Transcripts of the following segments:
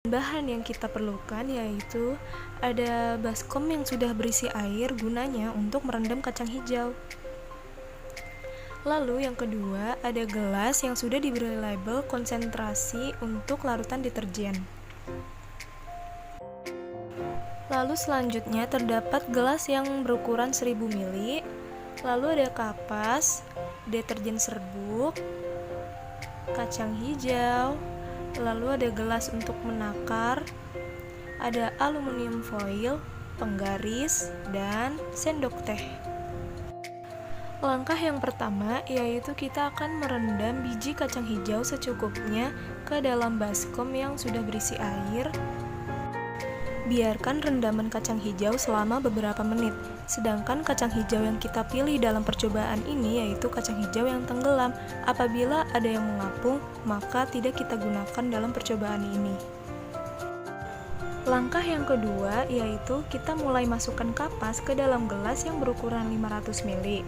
Bahan yang kita perlukan yaitu ada baskom yang sudah berisi air, gunanya untuk merendam kacang hijau. Lalu yang kedua, ada gelas yang sudah diberi label konsentrasi untuk larutan deterjen. Lalu selanjutnya terdapat gelas yang berukuran 1000 ml. Lalu ada kapas, deterjen serbuk, kacang hijau, lalu ada gelas untuk menakar, ada aluminium foil, penggaris, dan sendok teh. Langkah yang pertama yaitu kita akan merendam biji kacang hijau secukupnya ke dalam baskom yang sudah berisi air. Biarkan rendaman kacang hijau selama beberapa menit. Sedangkan kacang hijau yang kita pilih dalam percobaan ini yaitu kacang hijau yang tenggelam. Apabila ada yang mengapung, maka tidak kita gunakan dalam percobaan ini. Langkah yang kedua yaitu kita mulai masukkan kapas ke dalam gelas yang berukuran 500 ml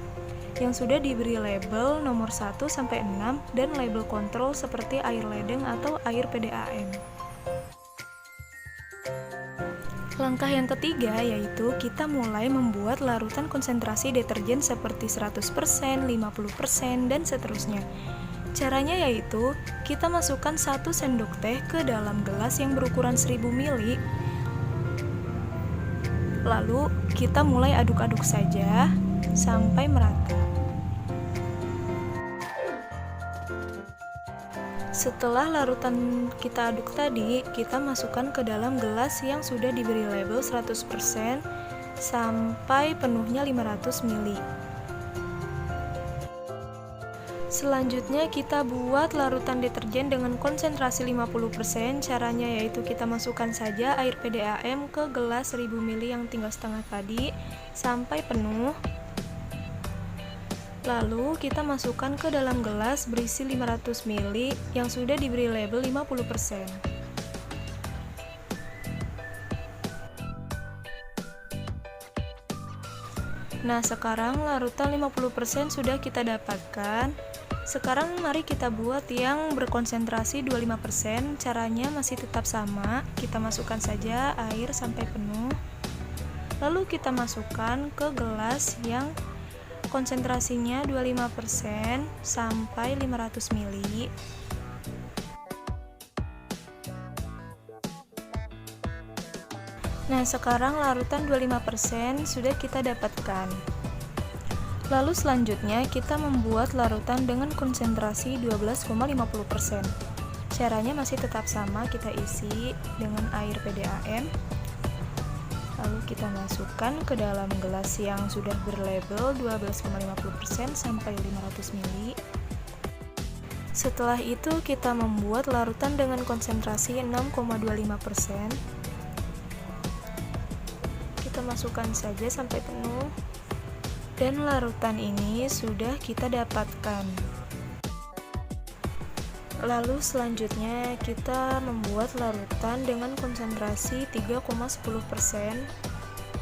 yang sudah diberi label nomor 1 sampai 6 dan label kontrol seperti air ledeng atau air PDAM. Langkah yang ketiga yaitu kita mulai membuat larutan konsentrasi deterjen seperti 100%, 50%, dan seterusnya. Caranya yaitu kita masukkan 1 sendok teh ke dalam gelas yang berukuran 1000 ml. Lalu kita mulai aduk-aduk saja sampai merata. Setelah larutan kita aduk tadi, kita masukkan ke dalam gelas yang sudah diberi label 100% sampai penuhnya 500 ml. Selanjutnya kita buat larutan deterjen dengan konsentrasi 50%. Caranya yaitu kita masukkan saja air PDAM ke gelas 1000 ml yang tinggal setengah tadi sampai penuh. Lalu kita masukkan ke dalam gelas berisi 500 ml yang sudah diberi label 50%. Nah, sekarang larutan 50% sudah kita dapatkan. Sekarang mari kita buat yang berkonsentrasi 25%. Caranya masih tetap sama. Kita masukkan saja air sampai penuh. Lalu kita masukkan ke gelas yang konsentrasinya 25% sampai 500 ml. Nah, sekarang larutan 25% sudah kita dapatkan. Lalu selanjutnya kita membuat larutan dengan konsentrasi 12,50%. Caranya masih tetap sama, kita isi dengan air PDAM. Lalu kita masukkan ke dalam gelas yang sudah berlabel 12,50% sampai 500 ml. Setelah itu kita membuat larutan dengan konsentrasi 6,25%. Kita masukkan saja sampai penuh. Dan larutan ini sudah kita dapatkan. Lalu selanjutnya kita membuat larutan dengan konsentrasi 3,10%.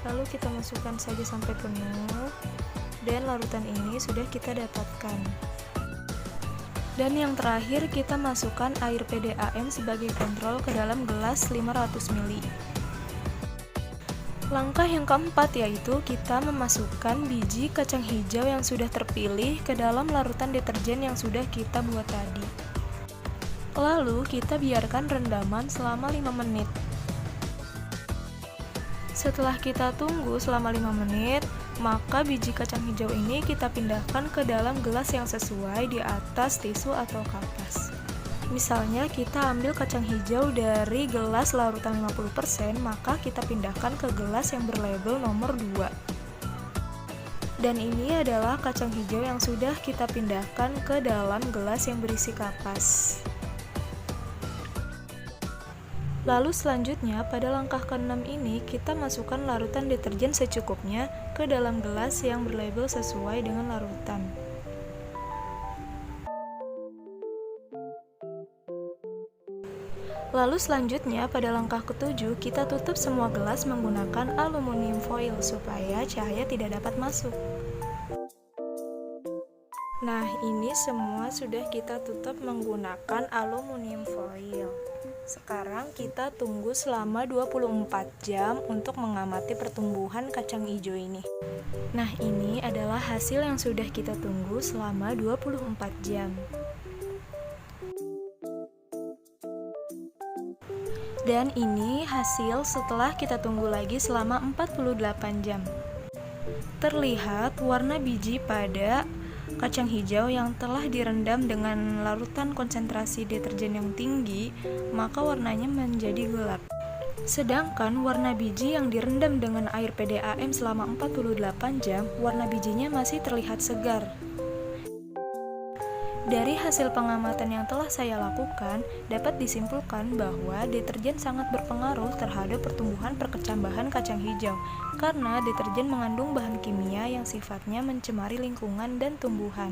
Lalu kita masukkan saja sampai penuh. Dan larutan ini sudah kita dapatkan. Dan yang terakhir kita masukkan air PDAM sebagai kontrol ke dalam gelas 500 ml. Langkah yang keempat yaitu kita memasukkan biji kacang hijau yang sudah terpilih ke dalam larutan deterjen yang sudah kita buat tadi. Lalu kita biarkan rendaman selama 5 menit. Setelah kita tunggu selama 5 menit, maka biji kacang hijau ini kita pindahkan ke dalam gelas yang sesuai di atas tisu atau kapas. Misalnya kita ambil kacang hijau dari gelas larutan 50%, maka kita pindahkan ke gelas yang berlabel nomor 2. Dan ini adalah kacang hijau yang sudah kita pindahkan ke dalam gelas yang berisi kapas. Lalu selanjutnya pada langkah ke-6 ini kita masukkan larutan deterjen secukupnya ke dalam gelas yang berlabel sesuai dengan larutan. Lalu selanjutnya pada langkah ke-7 kita tutup semua gelas menggunakan aluminium foil supaya cahaya tidak dapat masuk. Nah, ini semua sudah kita tutup menggunakan aluminium foil. Sekarang kita tunggu selama 24 jam untuk mengamati pertumbuhan kacang hijau ini. Nah, ini adalah hasil yang sudah kita tunggu selama 24 jam. Dan ini hasil setelah kita tunggu lagi selama 48 jam. Terlihat warna biji pada kacang hijau yang telah direndam dengan larutan konsentrasi deterjen yang tinggi, maka warnanya menjadi gelap. Sedangkan warna biji yang direndam dengan air PDAM selama 48 jam, warna bijinya masih terlihat segar. Dari hasil pengamatan yang telah saya lakukan, dapat disimpulkan bahwa deterjen sangat berpengaruh terhadap pertumbuhan perkecambahan kacang hijau, karena deterjen mengandung bahan kimia yang sifatnya mencemari lingkungan dan tumbuhan.